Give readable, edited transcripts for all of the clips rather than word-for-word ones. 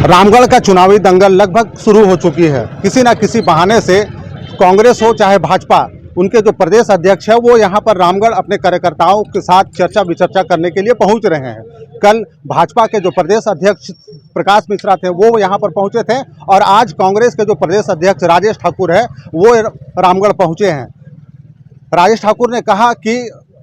रामगढ़ का चुनावी दंगल लगभग शुरू हो चुकी है। किसी न किसी बहाने से कांग्रेस हो चाहे भाजपा, उनके जो प्रदेश अध्यक्ष है वो यहाँ पर रामगढ़ अपने कार्यकर्ताओं के साथ चर्चा विचर्चा करने के लिए पहुँच रहे हैं। कल भाजपा के जो प्रदेश अध्यक्ष प्रकाश मिश्रा थे वो यहाँ पर पहुँचे थे और आज कांग्रेस के जो प्रदेश अध्यक्ष राजेश ठाकुर है वो रामगढ़ पहुँचे हैं। राजेश ठाकुर ने कहा कि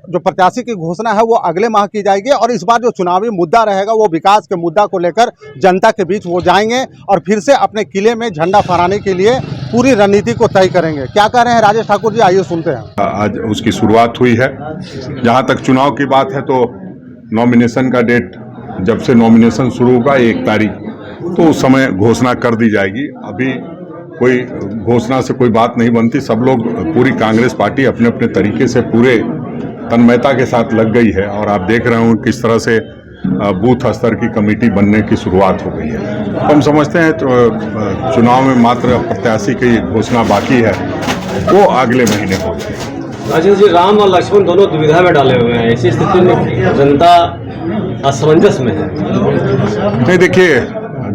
जो प्रत्याशी की घोषणा है वो अगले माह की जाएगी और इस बार जो चुनावी मुद्दा रहेगा वो विकास के मुद्दा को लेकर जनता के बीच वो जाएंगे और फिर से अपने किले में झंडा फहराने के लिए पूरी रणनीति को तय करेंगे। क्या कह रहे हैं राजेश ठाकुर जी, आइए सुनते हैं। आज उसकी शुरुआत हुई है। जहां तक चुनाव की बात है तो नॉमिनेशन का डेट जब से नॉमिनेशन शुरू होगा 1 तारीख, तो उस समय घोषणा कर दी जाएगी। अभी कोई घोषणा से कोई बात नहीं बनती। सब लोग, पूरी कांग्रेस पार्टी अपने अपने तरीके से पूरे तन्मयता के साथ लग गई है और आप देख रहे हो किस तरह से बूथ स्तर की कमेटी बनने की शुरुआत हो गई है। तो हम समझते हैं तो चुनाव में मात्र प्रत्याशी की घोषणा बाकी है, वो अगले महीने होगी। राजेश जी, राम और लक्ष्मण दोनों दुविधा में डाले हुए हैं। ऐसी स्थिति में जनता असमंजस में है। नहीं, देखिए,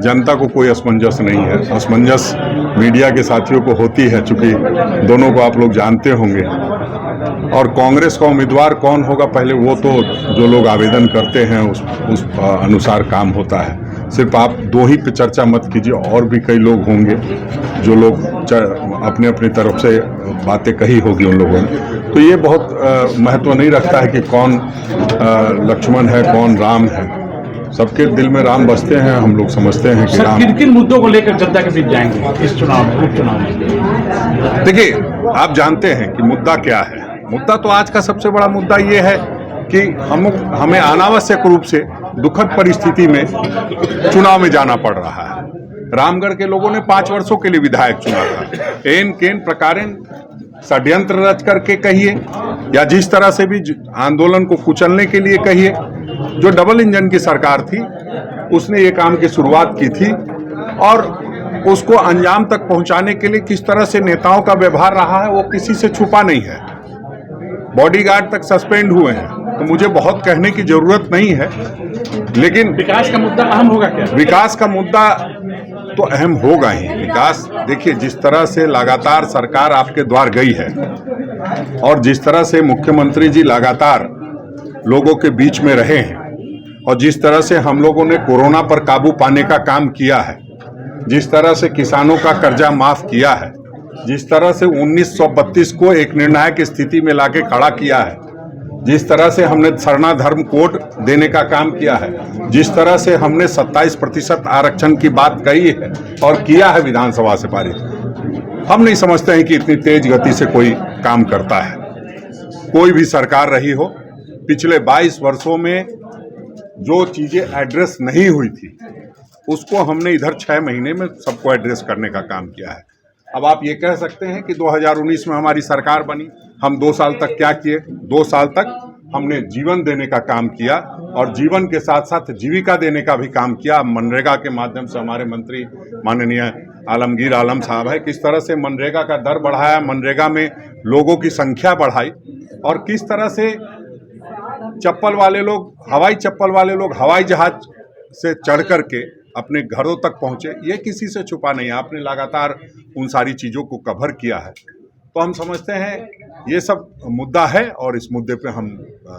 जनता को कोई असमंजस नहीं है। असमंजस मीडिया के साथियों को होती है, चूंकि दोनों को आप लोग जानते होंगे। और कांग्रेस का उम्मीदवार कौन होगा पहले, वो तो जो लोग आवेदन करते हैं उस अनुसार काम होता है। सिर्फ आप 2 ही पे चर्चा मत कीजिए, और भी कई लोग होंगे जो लोग अपने अपनी तरफ से बातें कही होगी उन लोगों ने। तो ये बहुत महत्व नहीं रखता है कि कौन लक्ष्मण है कौन राम है। सबके दिल में राम बसते हैं। हम लोग समझते हैं कि राम। किन मुद्दों को लेकर जनता के बीच जाएंगे इस चुनाव में, उपचुनाव में? देखिए, आप जानते हैं कि मुद्दा क्या है। मुद्दा तो आज का सबसे बड़ा मुद्दा ये है कि हमें अनावश्यक रूप से दुखद परिस्थिति में चुनाव में जाना पड़ रहा है। रामगढ़ के लोगों ने 5 वर्षों के लिए विधायक चुना था। एन केन प्रकारेण षड्यंत्र रच करके कहिए या जिस तरह से भी आंदोलन को कुचलने के लिए कहिए, जो डबल इंजन की सरकार थी उसने ये काम की शुरुआत की थी और उसको अंजाम तक पहुंचाने के लिए किस तरह से नेताओं का व्यवहार रहा है वो किसी से छुपा नहीं है। बॉडीगार्ड तक सस्पेंड हुए हैं, तो मुझे बहुत कहने की जरूरत नहीं है। लेकिन विकास का मुद्दा अहम होगा क्या? विकास का मुद्दा तो अहम होगा ही। विकास, देखिए, जिस तरह से लगातार सरकार आपके द्वार गई है और जिस तरह से मुख्यमंत्री जी लगातार लोगों के बीच में रहे हैं और जिस तरह से हम लोगों ने कोरोना पर काबू पाने का काम किया है, जिस तरह से किसानों का कर्जा माफ किया है, जिस तरह से 1932 को एक निर्णायक स्थिति में लाके खड़ा किया है, जिस तरह से हमने सरना धर्म कोड देने का काम किया है, जिस तरह से हमने 27% आरक्षण की बात कही है और किया है विधानसभा से पारित, हम नहीं समझते हैं कि इतनी तेज गति से कोई काम करता है। कोई भी सरकार रही हो, पिछले 22 वर्षों में जो चीजें एड्रेस नहीं हुई थी उसको हमने इधर 6 महीने में सबको एड्रेस करने का काम किया है। अब आप ये कह सकते हैं कि 2019 में हमारी सरकार बनी, हम 2 साल तक क्या किए? 2 साल तक हमने जीवन देने का काम किया और जीवन के साथ साथ जीविका देने का भी काम किया। मनरेगा के माध्यम से हमारे मंत्री माननीय आलमगीर आलम साहब है, किस तरह से मनरेगा का दर बढ़ाया, मनरेगा में लोगों की संख्या बढ़ाई और किस तरह से चप्पल वाले लोग, हवाई चप्पल वाले लोग हवाई जहाज से चढ़ करके अपने घरों तक पहुंचे। ये किसी से छुपा नहीं है। आपने लगातार उन सारी चीज़ों को कवर किया है। तो हम समझते हैं ये सब मुद्दा है और इस मुद्दे पे हम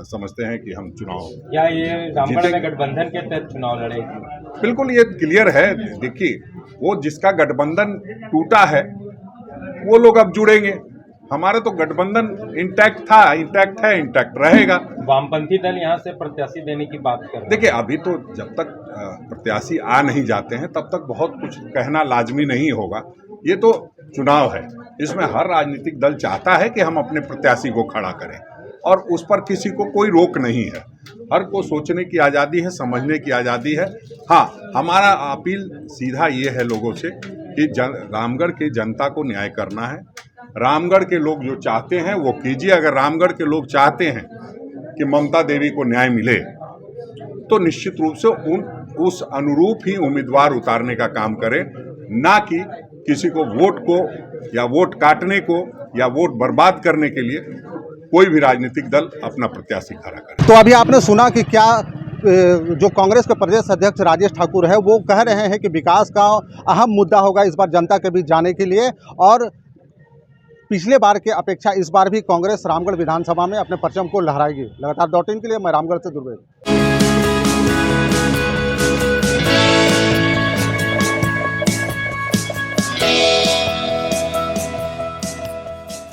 समझते हैं कि हम चुनाव क्या ये रामगढ़ में गठबंधन के तहत चुनाव लड़ेगी? बिल्कुल, ये क्लियर है। देखिए, वो जिसका गठबंधन टूटा है वो लोग अब जुड़ेंगे। हमारा तो गठबंधन इंटैक्ट था, इंटैक्ट है, इंटैक्ट रहेगा। वामपंथी दल यहाँ से प्रत्याशी देने की बात कर रहे हैं। देखिए, अभी तो जब तक प्रत्याशी आ नहीं जाते हैं तब तक बहुत कुछ कहना लाजमी नहीं होगा। ये तो चुनाव है, इसमें हर राजनीतिक दल चाहता है कि हम अपने प्रत्याशी को खड़ा करें और उस पर किसी को कोई रोक नहीं है। हर को सोचने की आज़ादी है, समझने की आज़ादी है। हाँ, हमारा अपील सीधा ये है लोगों से कि रामगढ़ की जनता को न्याय करना है। रामगढ़ के लोग जो चाहते हैं वो कीजिए। अगर रामगढ़ के लोग चाहते हैं कि ममता देवी को न्याय मिले तो निश्चित रूप से उस अनुरूप ही उम्मीदवार उतारने का काम करें, ना कि किसी को वोट को या वोट काटने को या वोट बर्बाद करने के लिए कोई भी राजनीतिक दल अपना प्रत्याशी खड़ा करे। तो अभी आपने सुना कि क्या जो कांग्रेस के प्रदेश अध्यक्ष राजेश ठाकुर है वो कह रहे हैं कि विकास का अहम मुद्दा होगा इस बार जनता के बीच जाने के लिए, और पिछले बार के अपेक्षा इस बार भी कांग्रेस रामगढ़ विधानसभा में अपने परचम को लहराएगी। लगातार .in के लिए मैं रामगढ़ से दुर्वेद।